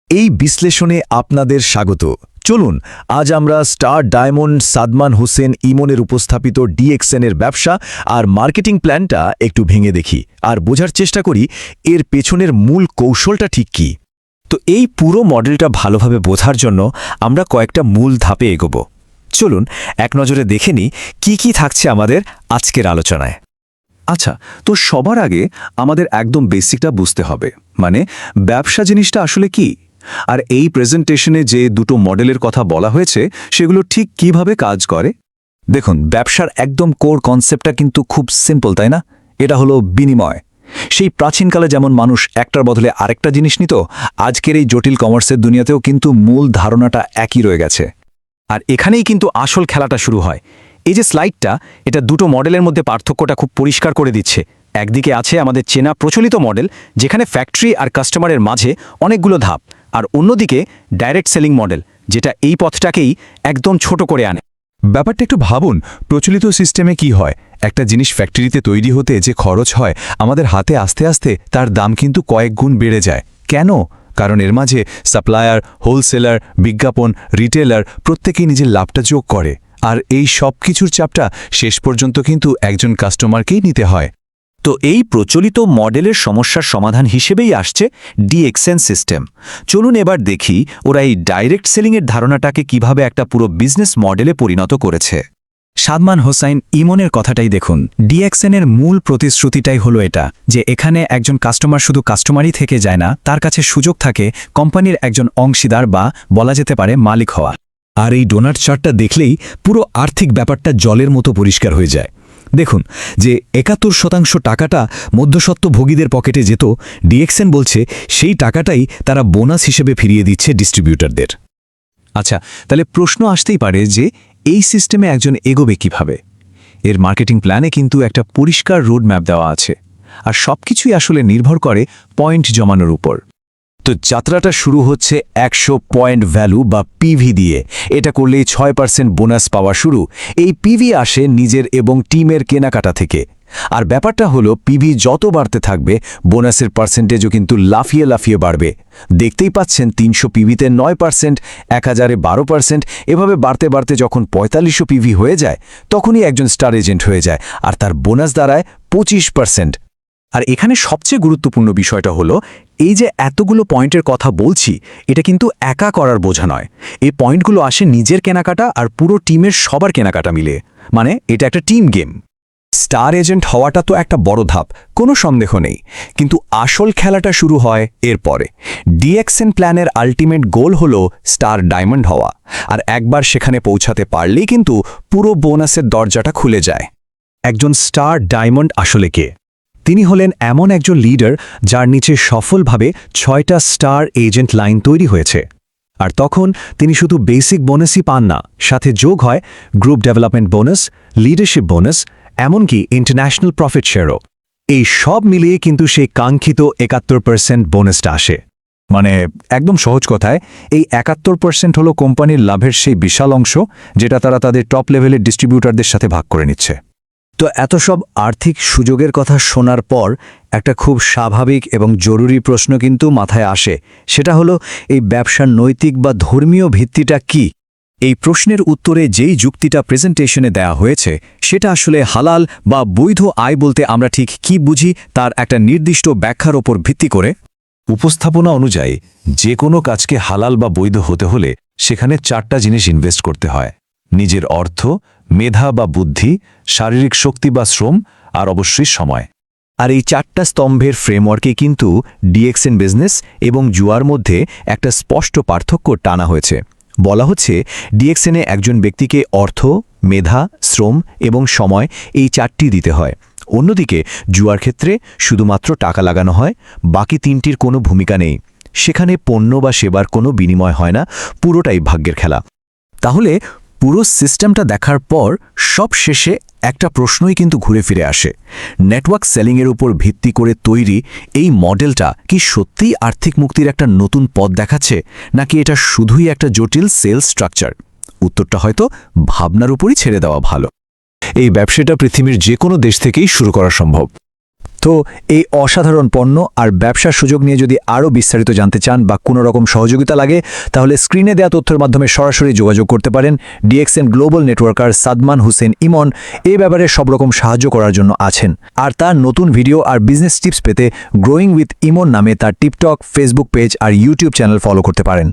এই বিশ্লেষণে আপনাদের স্বাগত। চলুন আজ আমরা স্টার ডায়মন্ড সাদমান হোসেন ইমনের উপস্থাপিত ডিএক্সএন এর ব্যবসা আর মার্কেটিং প্ল্যানটা একটু ভেঙে দেখি আর বোঝার চেষ্টা করি এর পেছনের মূল কৌশলটা ঠিক কী। তো এই পুরো মডেলটা ভালোভাবে বোঝার জন্য আমরা কয়েকটা মূল ধাপে এগোব। চলুন এক নজরে দেখে নিই কী থাকছে আমাদের আজকের আলোচনায়। আচ্ছা, তো সবার আগে আমাদের একদম বেসিকটা বুঝতে হবে, মানে ব্যবসা জিনিসটা আসলে কি, আর এই প্রেজেন্টেশনে যে দুটো মডেলের কথা বলা হয়েছে সেগুলো ঠিক কিভাবে কাজ করে। দেখুন, ব্যবসার একদম কোর কনসেপ্টটা কিন্তু খুব সিম্পল, তাই না? এটা হলো বিনিময়। সেই প্রাচীনকালে যেমন মানুষ একটার বদলে আরেকটা জিনিস নিত, আজকের এই জটিল কমার্সের দুনিয়াতেও কিন্তু মূল ধারণাটা একই রয়ে গেছে। আর এখানেই কিন্তু আসল খেলাটা শুরু হয়। এই যে স্লাইডটা, এটা দুটো মডেলের মধ্যে পার্থক্যটা খুব পরিষ্কার করে দিচ্ছে। একদিকে আছে আমাদের চেনা প্রচলিত মডেল, যেখানে ফ্যাক্টরি আর কাস্টমারের মাঝে অনেকগুলো ধাপ, আর অন্যদিকে ডাইরেক্ট সেলিং মডেল, যেটা এই পথটাকেই একদম ছোট করে আনে। ব্যাপারটা একটু ভাবুন, প্রচলিত সিস্টেমে কি হয়, একটা জিনিস ফ্যাক্টরিতে তৈরি হতে যে খরচ হয়, আমাদের হাতে আস্তে আস্তে তার দাম কিন্তু কয়েক গুণ বেড়ে যায়। কেন? কারণ এর মাঝে সাপ্লায়ার, হোলসেলার, বিজ্ঞাপন, রিটেলার প্রত্যেকেই নিজের লাভটা যোগ করে, আর এই সব কিছুর চাপটা শেষ পর্যন্ত কিন্তু একজন কাস্টমারকেই নিতে হয়। তো এই প্রচলিত মডেলের সমস্যার সমাধান হিসেবেই আসছে ডিএক্সএন সিস্টেম। চলুন এবার দেখি ওরা এই ডাইরেক্ট সেলিংয়ের ধারণাটাকে কিভাবে একটা পুরো বিজনেস মডেলে পরিণত করেছে। সাদমান হোসাইন ইমনের কথাটাই দেখুন। ডিএক্সএনের মূল প্রতিশ্রুতিটাই হলো এটা, যে এখানে একজন কাস্টমার শুধু কাস্টমারই থেকে যায় না, তার কাছে সুযোগ থাকে কোম্পানির একজন অংশীদার বা বলা যেতে পারে মালিক হওয়া। আর এই ডোনাট চার্টটা দেখলেই পুরো আর্থিক ব্যাপারটা জলের মতো পরিষ্কার হয়ে যায়। দেখুন যে ৭১% টাকাটা মধ্যস্বত্বভোগীদের পকেটে যেত, ডিএক্সএন বলছে সেই টাকাটাই তারা বোনাস হিসেবে ফিরিয়ে দিচ্ছে ডিস্ট্রিবিউটরদের। আচ্ছা, তাহলে প্রশ্ন আসতেই পারে যে এই সিস্টেমে একজন এগোবে কিভাবে। এর মার্কেটিং প্ল্যানে কিন্তু একটা পরিষ্কার রোড ম্যাপ দেওয়া আছে, আর সবকিছুই আসলে নির্ভর করে পয়েন্ট জমানোর উপর। তো যাত্রাটা শুরু হচ্ছে ১০০ পয়েন্ট ভ্যালু বা পিভি দিয়ে। এটা করলেই ৬% বোনাস পাওয়া শুরু। এই পিভি আসে নিজের এবং টিমের কেনাকাটা থেকে। আর ব্যাপারটা হলো পিভি যত বাড়তে থাকবে, বোনাসের পার্সেন্টেজও কিন্তু লাফিয়ে লাফিয়ে বাড়বে। দেখতেই পাচ্ছেন ৩০০ পিভিতে ৯%, ১০০০-এ ১২%, এভাবে বাড়তে বাড়তে যখন ৪৫০০ পিভি হয়ে যায়, তখনই একজন স্টার এজেন্ট হয়ে যায়, আর তার বোনাস দাঁড়ায় ২৫%। আর এখানে সবচেয়ে গুরুত্বপূর্ণ বিষয়টা হলো, এই যে এতগুলো পয়েন্টের কথা বলছি, এটা কিন্তু একা করার বোঝা নয়। এই পয়েন্টগুলো আসে নিজের কেনাকাটা আর পুরো টিমের সবার কেনাকাটা মিলে, মানে এটা একটা টিম গেম। স্টার এজেন্ট হওয়াটা তো একটা বড় ধাপ, কোনো সন্দেহ নেই, কিন্তু আসল খেলাটা শুরু হয় এরপরে। ডিএক্সএন প্ল্যানের আলটিমেট গোল হলো স্টার ডায়মন্ড হওয়া, আর একবার সেখানে পৌঁছাতে পারলেই কিন্তু পুরো বোনাসের দরজাটা খুলে যায়। একজন স্টার ডায়মন্ড আসলে কে? তিনি হলেন এমন একজন লিডার যার নিচে সফলভাবে ৬টা স্টার এজেন্ট লাইন তৈরি হয়েছে। আর তখন তিনি শুধু বেসিক বোনাসই পান না, সাথে যোগ হয় group development bonus, leadership bonus, এমনকি ইন্টারন্যাশনাল প্রফিট শেয়ারও। এই সব মিলিয়ে কিন্তু সেই কাঙ্ক্ষিত ৭১% বোনাসটা আসে। মানে একদম সহজ কথায়, এই ৭১% হলো কোম্পানির লাভের সেই বিশাল অংশ, যেটা তারা তাদের টপ লেভেলের ডিস্ট্রিবিউটরদের সাথে ভাগ করে নিচ্ছে। তো এত সব আর্থিক সুযোগের কথা শোনার পর একটা খুব স্বাভাবিক এবং জরুরি প্রশ্ন কিন্তু মাথায় আসে, সেটা হলো এই ব্যবসার নৈতিক বা ধর্মীয় ভিত্তিটা কি? এই প্রশ্নের উত্তরে যেই যুক্তিটা প্রেজেন্টেশনে দেয়া হয়েছে, সেটা আসলে হালাল বা বৈধ আয় বলতে আমরা ঠিক কি বুঝি তার একটা নির্দিষ্ট ব্যাখ্যার ওপর ভিত্তি করে। উপস্থাপনা অনুযায়ী যে কোনো কাজকে হালাল বা বৈধ হতে হলে সেখানে ৪টা জিনিস ইনভেস্ট করতে হয়: নিজের অর্থ, মেধা বা বুদ্ধি, শারীরিক শক্তি বা শ্রম, আর অবশ্যই সময়। আর এই ৪টা স্তম্ভের ফ্রেমওয়ার্কে কিন্তু ডিএক্সএন বিজনেস এবং জুয়ার মধ্যে একটা স্পষ্ট পার্থক্য টানা হয়েছে। বলা হচ্ছে ডিএক্সএনে একজন ব্যক্তিকে অর্থ, মেধা, শ্রম এবং সময় এই ৪টি দিতে হয়। অন্যদিকে জুয়ার ক্ষেত্রে শুধুমাত্র টাকা লাগানো হয়, বাকি ৩টির কোনো ভূমিকা নেই। সেখানে পণ্য বা সেবার কোনো বিনিময় হয় না, পুরোটাই ভাগ্যের খেলা। তাহলে পুরো সিস্টেমটা দেখার পর সব শেষে একটা প্রশ্নই কিন্তু ঘুরে ফিরে আসে, নেটওয়ার্ক সেলিংয়ের উপর ভিত্তি করে তৈরি এই মডেলটা কি সত্যিই আর্থিক মুক্তির একটা নতুন পথ দেখাচ্ছে, নাকি এটা শুধুই একটা জটিল সেলস স্ট্রাকচার? উত্তরটা হয়তো ভাবনার উপরই ছেড়ে দেওয়া ভালো। এই ব্যবসাটা পৃথিবীর যে কোনো দেশ থেকেই শুরু করা সম্ভব। তো এই অসাধারণ পণ্য আর ব্যবসার সুযোগ নিয়ে যদি আরও বিস্তারিত জানতে চান বা কোনো রকম সহযোগিতা লাগে তাহলে স্ক্রিনে দেওয়া তথ্যের মাধ্যমে সরাসরি যোগাযোগ করতে পারেন। DXN global networker Sadman Hossain Emon এই ব্যাপারে সব রকম সাহায্য করার জন্য আছেন। আর তার নতুন ভিডিও আর বিজনেস টিপস পেতে গ্রোয়িং উইথ ইমন নামে তার টিকটক, ফেসবুক পেজ আর ইউটিউব চ্যানেল ফলো করতে পারেন।